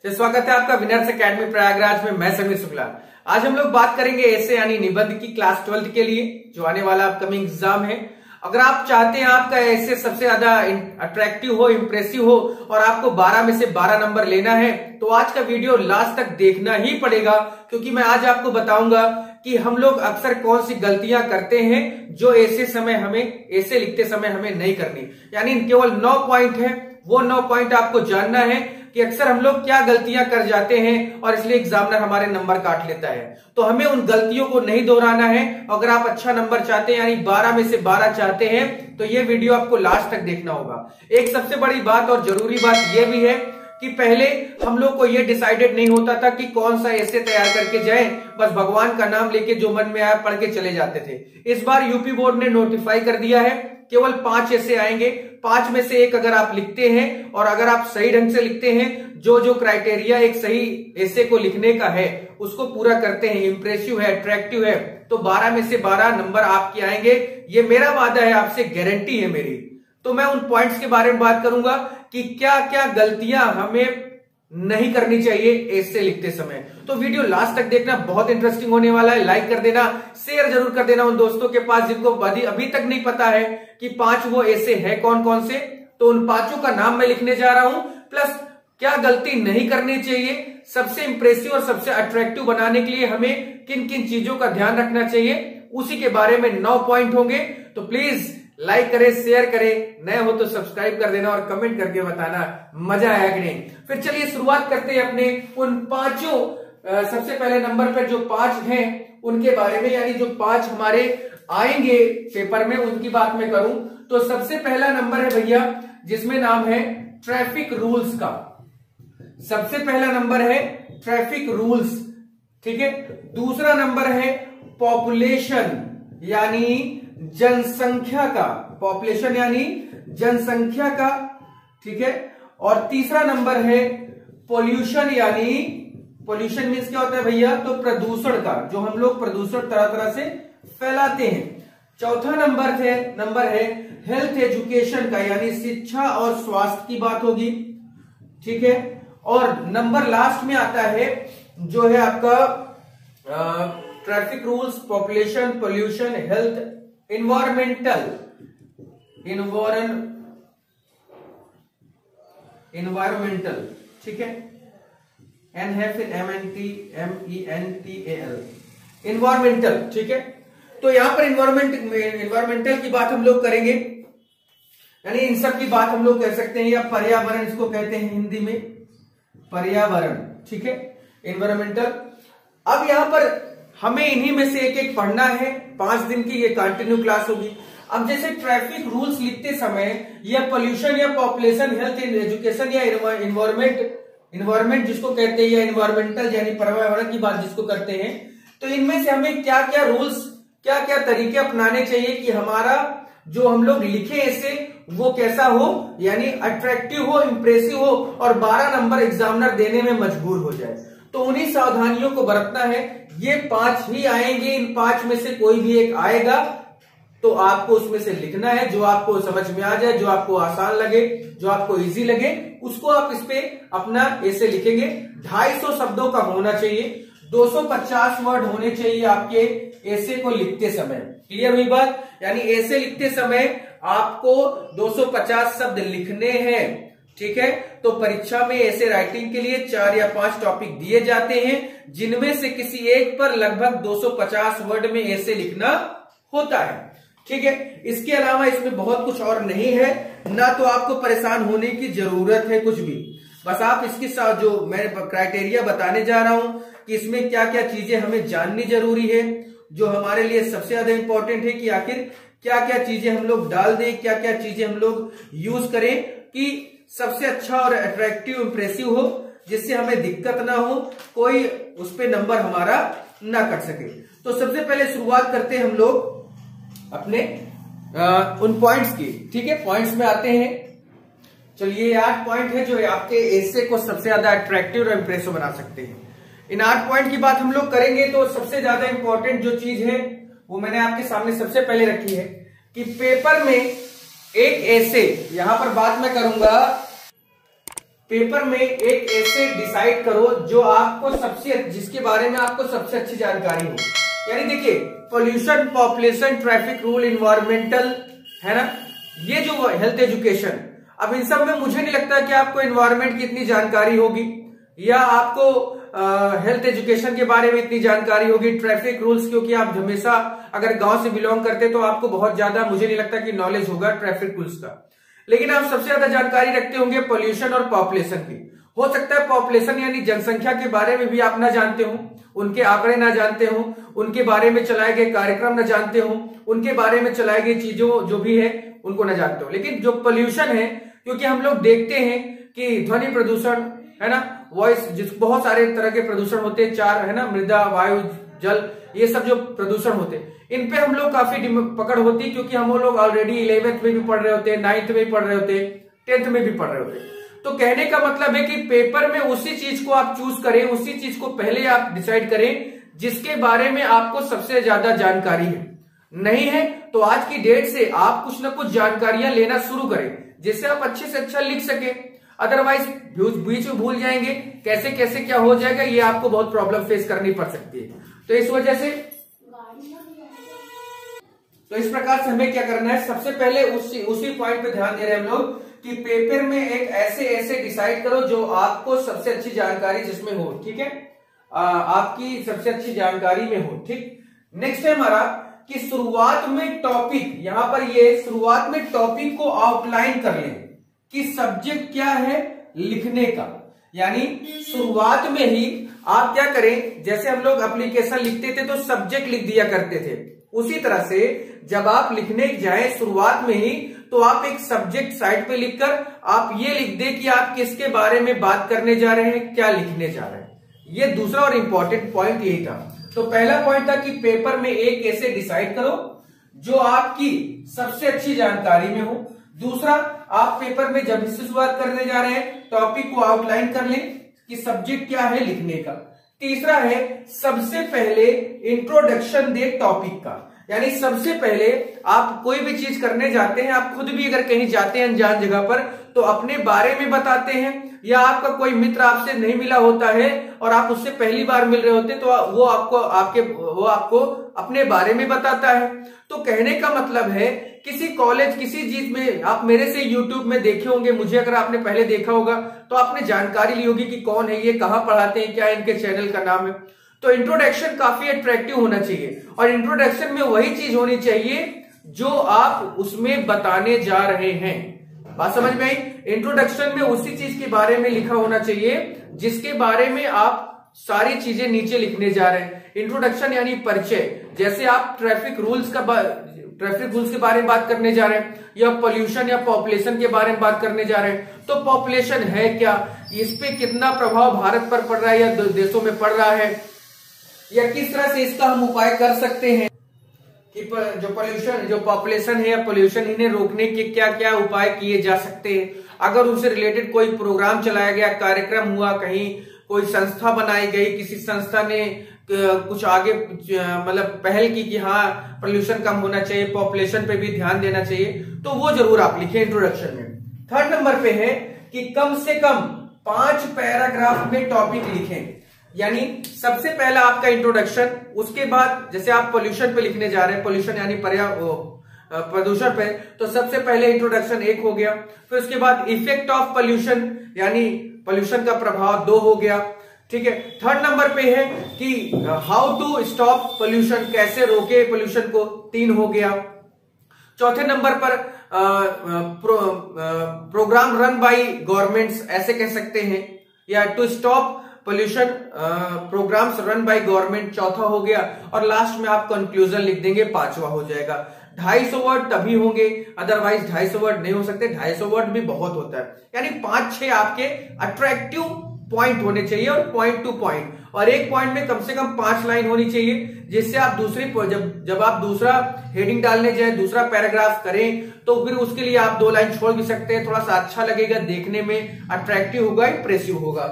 स्वागत है आपका विनर्स एकेडमी प्रयागराज में। मैं समीर शुक्ला। आज हम लोग बात करेंगे ऐसे यानी निबंध की क्लास 12 के लिए जो आने वाला अपकमिंग एग्जाम है। अगर आप चाहते हैं आपका ऐसे सबसे ज्यादा अट्रैक्टिव हो, इंप्रेसिव हो और आपको 12 में से 12 नंबर लेना है तो आज का वीडियो लास्ट तक देखना ही पड़ेगा, क्योंकि मैं आज आपको बताऊंगा कि हम लोग अक्सर कौन सी गलतियां करते हैं जो ऐसे लिखते समय हमें नहीं करनी। यानी केवल 9 पॉइंट है, वो 9 पॉइंट आपको जानना है कि अक्सर हम लोग क्या गलतियां कर जाते हैं और इसलिए एग्जामिनर हमारे नंबर काट लेता है। तो हमें उन गलतियों को नहीं दोहराना है। अगर आप अच्छा नंबर चाहते हैं यानी 12 में से 12 चाहते हैं तो ये वीडियो आपको लास्ट तक देखना होगा। एक सबसे बड़ी बात और जरूरी बात यह भी है कि पहले हम लोग को यह डिसाइडेड नहीं होता था कि कौन सा ऐसे तैयार करके जाए, बस भगवान का नाम लेके जो मन में आया पढ़ के चले जाते थे। इस बार यूपी बोर्ड ने नोटिफाई कर दिया है केवल 5 ऐसे आएंगे। 5 में से एक अगर आप लिखते हैं और अगर आप सही ढंग से लिखते हैं, जो क्राइटेरिया एक सही ऐसे को लिखने का है उसको पूरा करते हैं, इंप्रेसिव है, अट्रैक्टिव है, तो 12 में से 12 नंबर आपके आएंगे। ये मेरा वादा है आपसे, गारंटी है मेरी। तो मैं उन पॉइंट्स के बारे में बात करूंगा कि क्या क्या गलतियां हमें नहीं करनी चाहिए ऐसे लिखते समय। तो वीडियो लास्ट तक देखना, बहुत इंटरेस्टिंग होने वाला है। लाइक कर देना, शेयर जरूर कर देना उन दोस्तों के पास जिनको अभी तक नहीं पता है कि 5 वो ऐसे हैं कौन कौन से। तो उन 5 का नाम मैं लिखने जा रहा हूं, प्लस क्या गलती नहीं करनी चाहिए, सबसे इंप्रेसिव और सबसे अट्रैक्टिव बनाने के लिए हमें किन किन चीजों का ध्यान रखना चाहिए, उसी के बारे में 9 पॉइंट होंगे। तो प्लीज लाइक करें, शेयर करें, नए हो तो सब्सक्राइब कर देना और कमेंट करके बताना मजा आया कि नहीं। फिर चलिए शुरुआत करते हैं अपने उन 5। सबसे पहले नंबर पर जो 5 हैं उनके बारे में, यानी जो 5 हमारे आएंगे पेपर में उनकी बात मैं करूं तो सबसे पहला नंबर है भैया जिसमें नाम है ट्रैफिक रूल्स का। सबसे पहला नंबर है ट्रैफिक रूल्स, ठीक है। दूसरा नंबर है पॉपुलेशन यानी जनसंख्या का, पॉपुलेशन यानी जनसंख्या का, ठीक है। और तीसरा नंबर है पोल्यूशन यानी, पोल्यूशन मीन्स क्या होता है भैया, तो प्रदूषण का, जो हम लोग प्रदूषण तरह तरह से फैलाते हैं। चौथा नंबर है हेल्थ एजुकेशन का, यानी शिक्षा और स्वास्थ्य की बात होगी, ठीक है। और नंबर लास्ट में आता है जो है आपका traffic rules, population, pollution, health, environmental, ठीक है। एन है फिर MENTAL, इन्वायरमेंटल, ठीक है। तो यहां पर इन्वायरमेंटल की बात हम लोग करेंगे, यानी इन सब की बात हम लोग कह सकते हैं, या पर्यावरण इसको कहते हैं हिंदी में, पर्यावरण, ठीक है, इन्वायरमेंटल। अब यहां पर हमें इन्हीं में से एक एक पढ़ना है। 5 दिन की ये कंटिन्यू क्लास होगी। अब जैसे ट्रैफिक रूल्स लिखते समय या पोल्यूशन या पॉपुलेशन, हेल्थ, एजुकेशन या इन्वायरमेंट जिसको कहते हैं, या इन्वायरमेंटल यानी पर्यावरण की बात जिसको करते हैं, तो इनमें से हमें क्या क्या रूल्स, क्या क्या तरीके अपनाने चाहिए कि हमारा जो हम लोग लिखे ऐसे वो कैसा हो, यानी अट्रैक्टिव हो, इंप्रेसिव हो और 12 नंबर एग्जामिनर देने में मजबूर हो जाए। तो उन्हीं सावधानियों को बरतना है। ये 5 ही आएंगे, इन 5 में से कोई भी एक आएगा तो आपको उसमें से लिखना है, जो आपको समझ में आ जाए, जो आपको आसान लगे, जो आपको इजी लगे, उसको आप इस पे अपना ऐसे लिखेंगे। 250 शब्दों का होना चाहिए, 250 वर्ड होने चाहिए आपके ऐसे को लिखते समय। क्लियर हुई बात? यानी ऐसे लिखते समय आपको 250 शब्द लिखने हैं, ठीक है। तो परीक्षा में ऐसे राइटिंग के लिए 4 या 5 टॉपिक दिए जाते हैं, जिनमें से किसी एक पर लगभग 250 वर्ड में ऐसे लिखना होता है, ठीक है। इसके अलावा इसमें बहुत कुछ और नहीं है, ना तो आपको परेशान होने की जरूरत है कुछ भी। बस आप इसके साथ जो मैं क्राइटेरिया बताने जा रहा हूं कि इसमें क्या क्या चीजें हमें जाननी जरूरी है, जो हमारे लिए सबसे ज्यादा इंपॉर्टेंट है कि आखिर क्या क्या चीजें हम लोग डाल दें, क्या क्या चीजें हम लोग यूज करें कि सबसे अच्छा और अट्रैक्टिव, इंप्रेसिव हो, जिससे हमें दिक्कत ना हो, कोई उस पे नंबर हमारा ना कट सके। तो सबसे पहले शुरुआत करते हैं हम लोग अपने उन पॉइंट्स की, ठीक है। पॉइंट्स में आते हैं। चलिए 8 पॉइंट है जो आपके ऐसे को सबसे ज्यादा अट्रैक्टिव और इंप्रेसिव बना सकते हैं। इन 8 पॉइंट की बात हम लोग करेंगे तो सबसे ज्यादा इंपॉर्टेंट जो चीज है वो मैंने आपके सामने सबसे पहले रखी है कि पेपर में एक ऐसे, यहां पर बात मैं करूंगा, पेपर में एक ऐसे डिसाइड करो जो आपको जिसके बारे में आपको सबसे अच्छी जानकारी हो। यानी देखिए, pollution, population, traffic rule, environmental, है ना, ये जो हेल्थ एजुकेशन, अब इन सब में मुझे नहीं लगता कि आपको इन्वायरमेंट की इतनी जानकारी होगी या आपको हेल्थ एजुकेशन के बारे में इतनी जानकारी होगी, ट्रैफिक रूल्स, क्योंकि आप हमेशा अगर गांव से बिलोंग करते तो आपको बहुत ज्यादा, मुझे नहीं लगता कि नॉलेज होगा ट्रैफिक रूल्स का। लेकिन आप सबसे ज्यादा जानकारी रखते होंगे पोल्यूशन और पॉपुलेशन की। हो सकता है पॉपुलेशन यानी जनसंख्या के बारे में भी आप ना जानते हो, उनके आंकड़े ना जानते हो, उनके बारे में चलाए गए कार्यक्रम ना जानते हो, उनके बारे में चलाई गई चीजों जो भी है उनको ना जानते हो। लेकिन जो पोल्यूशन है, क्योंकि हम लोग देखते हैं कि ध्वनि प्रदूषण, है ना, वॉइस, बहुत सारे तरह के प्रदूषण होते हैं, चार, है ना, मृदा, वायु, जल, ये सब जो प्रदूषण होते हैं, इन पे हम लोग काफी पकड़ होती है, क्योंकि हम लोग ऑलरेडी 11th में भी पढ़ रहे होते हैं, 9th में भी पढ़ रहे होते हैं, 10th में भी पढ़ रहे होते हैं। तो कहने का मतलब है कि पेपर में उसी चीज को आप चूज करें, उसी चीज को पहले आप डिसाइड करें जिसके बारे में आपको सबसे ज्यादा जानकारी है। नहीं है तो आज की डेट से आप कुछ ना कुछ जानकारियां लेना शुरू करें, जिससे आप अच्छे से अच्छा लिख सके। अदरवाइज बीच में भूल जाएंगे, कैसे कैसे क्या हो जाएगा, ये आपको बहुत प्रॉब्लम फेस करनी पड़ सकती है। तो इस वजह से, तो इस प्रकार से हमें क्या करना है, सबसे पहले उसी पॉइंट पे ध्यान दे रहे हैं हम लोग कि पेपर में एक ऐसे डिसाइड करो जो आपको सबसे अच्छी जानकारी जिसमें हो, ठीक है, आपकी सबसे अच्छी जानकारी में हो, ठीक। नेक्स्ट है हमारा कि शुरुआत में टॉपिक, यहां पर ये शुरुआत में टॉपिक को आउटलाइन कर लें कि सब्जेक्ट क्या है लिखने का। यानी शुरुआत में ही आप क्या करें, जैसे हम लोग एप्लीकेशन लिखते थे तो सब्जेक्ट लिख दिया करते थे, उसी तरह से जब आप लिखने जाए शुरुआत में ही, तो आप एक सब्जेक्ट साइड पे लिखकर आप ये लिख दे कि आप किसके बारे में बात करने जा रहे हैं, क्या लिखने जा रहे हैं। ये दूसरा और इंपॉर्टेंट पॉइंट यही था। तो पहला पॉइंट था कि पेपर में एक ऐसे डिसाइड करो जो आपकी सबसे अच्छी जानकारी में हो। दूसरा, आप पेपर में जब इससे शुरुआत करने जा रहे हैं टॉपिक को आउटलाइन कर लें कि सब्जेक्ट क्या है लिखने का। तीसरा है, सबसे पहले इंट्रोडक्शन दे टॉपिक का। यानी सबसे पहले आप कोई भी चीज करने जाते हैं, आप खुद भी अगर कहीं जाते हैं अनजान जगह पर, तो अपने बारे में बताते हैं, या आपका कोई मित्र आपसे नहीं मिला होता है और आप उससे पहली बार मिल रहे होते, तो वो आपको अपने बारे में बताता है। तो कहने का मतलब है किसी कॉलेज, किसी चीज में, आप मेरे से यूट्यूब में देखे होंगे, मुझे अगर आपने पहले देखा होगा तो आपने जानकारी ली होगी कि कौन है ये, कहाँ पढ़ाते हैं, क्या इनके चैनल का नाम है। तो इंट्रोडक्शन काफी अट्रैक्टिव होना चाहिए, और इंट्रोडक्शन में वही चीज होनी चाहिए जो आप उसमें बताने जा रहे हैं। बात समझ में आई? इंट्रोडक्शन में उसी चीज के बारे में लिखा होना चाहिए जिसके बारे में आप सारी चीजें नीचे लिखने जा रहे हैं। इंट्रोडक्शन यानी परिचय, जैसे आप ट्रैफिक रूल्स के बारे में बात करने जा रहे हैं, या पोल्यूशन या पॉपुलेशन के बारे में बात करने जा रहे हैं, तो पॉपुलेशन है क्या, इस पे कितना प्रभाव भारत पर पड़ रहा है या देशों में पड़ रहा है, या किस तरह से इसका हम उपाय कर सकते हैं कि जो पॉपुलेशन है या पोल्यूशन, इन्हें रोकने के क्या क्या उपाय किए जा सकते हैं। अगर उनसे रिलेटेड कोई प्रोग्राम चलाया गया, कार्यक्रम हुआ, कहीं कोई संस्था बनाई गई, किसी संस्था ने कुछ आगे मतलब पहल की कि हाँ पोल्यूशन कम होना चाहिए, पॉपुलेशन पे भी ध्यान देना चाहिए, तो वो जरूर आप लिखें इंट्रोडक्शन में। थर्ड नंबर पे है कि कम से कम 5 पैराग्राफ में टॉपिक लिखें। यानी सबसे पहला आपका इंट्रोडक्शन, उसके बाद जैसे आप पोल्यूशन पे लिखने जा रहे हैं, पोल्यूशन यानी प्रदूषण पे, तो सबसे पहले इंट्रोडक्शन 1 हो गया। फिर उसके बाद इफेक्ट ऑफ पोल्यूशन यानी पोल्यूशन का प्रभाव 2 हो गया, ठीक है। थर्ड नंबर पे है कि हाउ टू स्टॉप पोल्यूशन, कैसे रोके पोल्यूशन को, 3 हो गया। चौथे नंबर पर प्रोग्राम रन बाय गवर्नमेंट्स, ऐसे कह सकते हैं, या to stop pollution programmes run by government, चौथा हो गया। और लास्ट में आप कंक्लूजन लिख देंगे, 5वां हो जाएगा। 250 वर्ड तभी होंगे, अदरवाइज 250 वर्ड नहीं हो सकते, 250 वर्ड भी बहुत होता है। यानी 5-6 आपके अट्रैक्टिव पॉइंट होने चाहिए, और पॉइंट टू पॉइंट, और एक पॉइंट में कम से कम 5 लाइन होनी चाहिए, जिससे आप जब आप दूसरा हेडिंग डालने जाए, दूसरा पैराग्राफ करें, तो फिर उसके लिए आप 2 लाइन छोड़ भी सकते हैं, थोड़ा सा अच्छा लगेगा, देखने में अट्रैक्टिव होगा, इंप्रेसिव होगा।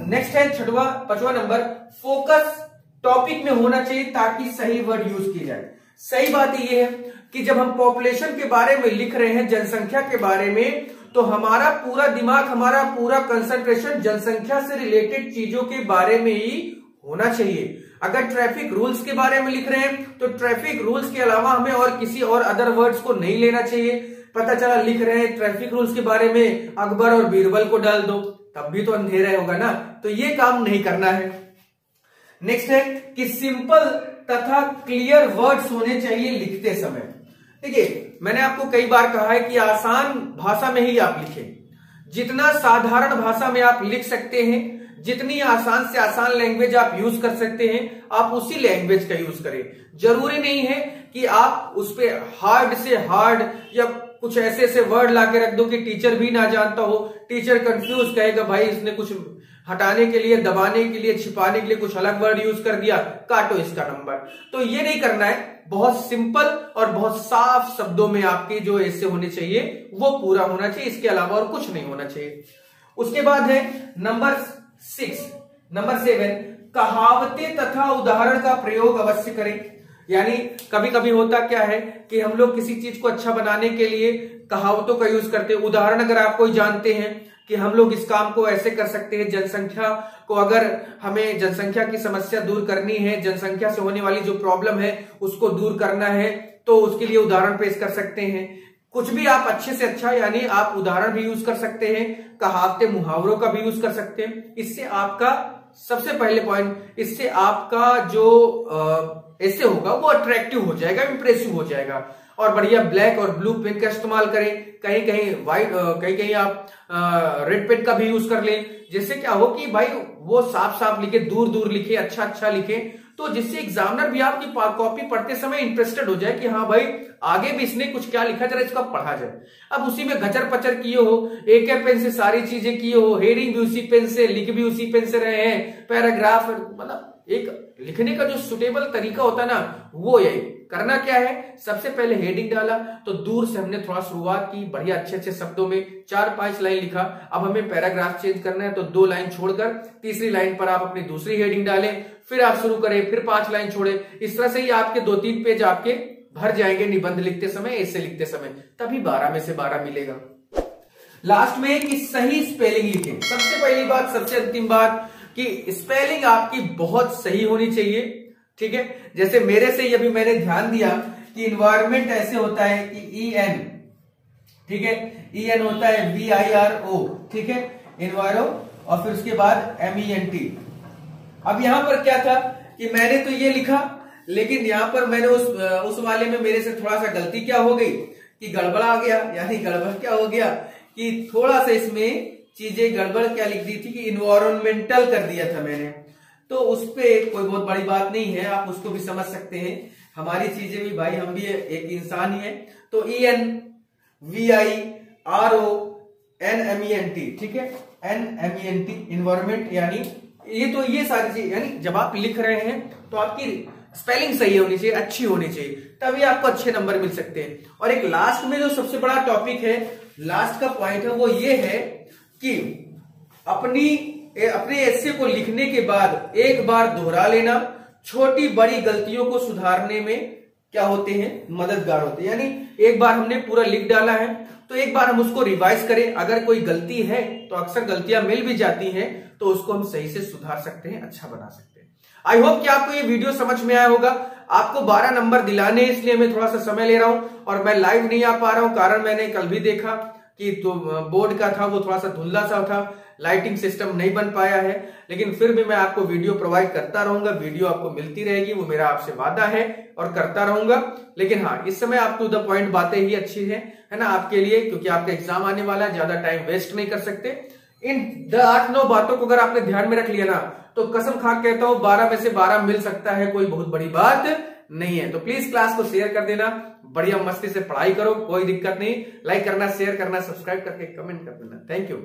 नेक्स्ट है 5वां नंबर, फोकस टॉपिक में होना चाहिए ताकि सही वर्ड यूज की जाए। सही बात ये है कि जब हम पॉपुलेशन के बारे में लिख रहे हैं, जनसंख्या के बारे में, तो हमारा पूरा दिमाग, हमारा पूरा कंसंट्रेशन जनसंख्या से रिलेटेड चीजों के बारे में ही होना चाहिए। अगर ट्रैफिक रूल्स के बारे में लिख रहे हैं तो ट्रैफिक रूल्स के अलावा हमें और किसी और अदर वर्ड्स को नहीं लेना चाहिए। पता चला लिख रहे हैं ट्रैफिक रूल्स के बारे में, अकबर और बीरबल को डाल दो, तब भी तो अंधेरा होगा ना, तो ये काम नहीं करना है। नेक्स्ट है कि सिंपल तथा क्लियर वर्ड्स होने चाहिए लिखते समय। देखिए, मैंने आपको कई बार कहा है कि आसान भाषा में ही आप लिखें। जितना साधारण भाषा में आप लिख सकते हैं, जितनी आसान से आसान लैंग्वेज आप यूज कर सकते हैं, आप उसी लैंग्वेज का यूज करें। जरूरी नहीं है कि आप उस पे हार्ड से हार्ड या कुछ ऐसे ऐसे वर्ड लाके रख दो कि टीचर भी ना जानता हो, टीचर कंफ्यूज कहेगा भाई इसने कुछ हटाने के लिए, दबाने के लिए, छिपाने के लिए कुछ अलग वर्ड यूज कर दिया, काटो इसका नंबर। तो ये नहीं करना है। बहुत सिंपल और बहुत साफ शब्दों में आपके जो ऐसे होने चाहिए वो पूरा होना चाहिए, इसके अलावा और कुछ नहीं होना चाहिए। उसके बाद है नंबर 7, कहावतें तथा उदाहरण का प्रयोग अवश्य करें। यानी कभी कभी होता क्या है कि हम लोग किसी चीज को अच्छा बनाने के लिए कहावतों का यूज करते हैं। उदाहरण अगर आप कोई जानते हैं कि हम लोग इस काम को ऐसे कर सकते हैं, जनसंख्या को, अगर हमें जनसंख्या की समस्या दूर करनी है, जनसंख्या से होने वाली जो प्रॉब्लम है उसको दूर करना है, तो उसके लिए उदाहरण पेश कर सकते हैं। कुछ भी आप अच्छे से अच्छा, यानी आप उदाहरण भी यूज कर सकते हैं, कहावतें मुहावरों का भी यूज कर सकते हैं। इससे आपका सबसे पहले पॉइंट, इससे आपका जो ऐसे होगा वो अट्रैक्टिव हो जाएगा, इंप्रेसिव हो जाएगा। और बढ़िया ब्लैक और ब्लू पेन का इस्तेमाल करें, कहीं कहीं व्हाइट, कहीं कहीं आप रेड पेन का भी यूज कर लें, जिससे क्या हो कि भाई वो साफ साफ लिखे, दूर दूर लिखे, अच्छा अच्छा लिखे, तो जिससे एग्जामिनर भी आपकी कॉपी पढ़ते समय इंटरेस्टेड हो जाए कि हाँ भाई आगे भी इसने कुछ क्या लिखा, जरा इसका पढ़ा जाए। अब उसी में गचर पचर किए हो, एक पेन से सारी चीजें किए हो, हेडिंग भी उसी पेन से, लिख भी उसी पेन से रहे हैं, पैराग्राफ, मतलब एक लिखने का जो सुटेबल तरीका होता है ना, वो यही करना क्या है। सबसे पहले हेडिंग डाला तो दूर से हमने थोड़ा शुरुआत की, बढ़िया अच्छे अच्छे शब्दों में 4-5 लाइन लिखा। अब हमें पैराग्राफ चेंज करना है तो 2 लाइन छोड़कर तीसरी लाइन पर आप अपनी दूसरी हेडिंग डालें, फिर आप शुरू करें, फिर 5 लाइन छोड़े। इस तरह से ही आपके 2-3 पेज आपके भर जाएंगे निबंध लिखते समय, ऐसे लिखते समय, तभी 12 में से 12 मिलेगा। लास्ट में कि सही स्पेलिंग लिखें। सबसे पहली बात, सबसे अंतिम बात कि स्पेलिंग आपकी बहुत सही होनी चाहिए, ठीक है। जैसे मेरे से अभी मैंने ध्यान दिया कि इन्वायरमेंट ऐसे होता है कि EN, ठीक है, EN होता है VIRO, ठीक है, इन्वायरो, और फिर उसके बाद MENT। अब यहां पर क्या था कि मैंने तो ये लिखा, लेकिन यहां पर मैंने उस वाले में मेरे से थोड़ा सा गलती क्या हो गई कि गड़बड़ आ गया। यानी गड़बड़ क्या हो गया कि थोड़ा सा इसमें चीजें गड़बड़ क्या लिख दी थी कि इन्वायरमेंटल कर दिया था मैंने। तो उस पे कोई बहुत बड़ी बात नहीं है, आप उसको भी समझ सकते हैं। हमारी चीजें भी भाई, हम भी एक इंसान ही है। तो EN VIRO NMENT, ठीक है, NMENT, इन्वायरमेंट, यानी ये सारी चीज, यानी जब आप लिख रहे हैं तो आपकी स्पेलिंग सही होनी चाहिए, अच्छी होनी चाहिए, तभी आपको अच्छे नंबर मिल सकते हैं। और एक लास्ट में जो सबसे बड़ा टॉपिक है, लास्ट का पॉइंट है, वो ये है कि अपने एस्से को लिखने के बाद एक बार दोहरा लेना छोटी बड़ी गलतियों को सुधारने में क्या होते हैं, मददगार होते हैं। यानी एक बार हमने पूरा लिख डाला है तो एक बार हम उसको रिवाइज करें। अगर कोई गलती है तो अक्सर गलतियां मिल भी जाती हैं, तो उसको हम सही से सुधार सकते हैं, अच्छा बना सकते हैं। आई होप कि आपको ये वीडियो समझ में आया होगा। आपको 12 नंबर दिलाने, इसलिए मैं थोड़ा सा समय ले रहा हूं और मैं लाइव नहीं आ पा रहा हूं। कारण मैंने कल भी देखा कि तो बोर्ड का था वो थोड़ा सा धुंधला सा था, लाइटिंग सिस्टम नहीं बन पाया है, लेकिन फिर भी मैं आपको वीडियो प्रोवाइड करता रहूंगा, वीडियो आपको मिलती रहेगी, वो मेरा आपसे वादा है और करता रहूंगा। लेकिन हाँ, इस समय आप टू द पॉइंट बातें ही अच्छी है ना आपके लिए, क्योंकि आपका एग्जाम आने वाला है, ज्यादा टाइम वेस्ट नहीं कर सकते। इन 8-9 बातों को अगर आपने ध्यान में रख लिया ना, तो कसम खा कहता हूं 12 में से 12 मिल सकता है, कोई बहुत बड़ी बात नहीं है। तो प्लीज क्लास को शेयर कर देना, बढ़िया मस्ती से पढ़ाई करो, कोई दिक्कत नहीं। लाइक करना, शेयर करना, सब्सक्राइब करके कमेंट कर देना। Thank you.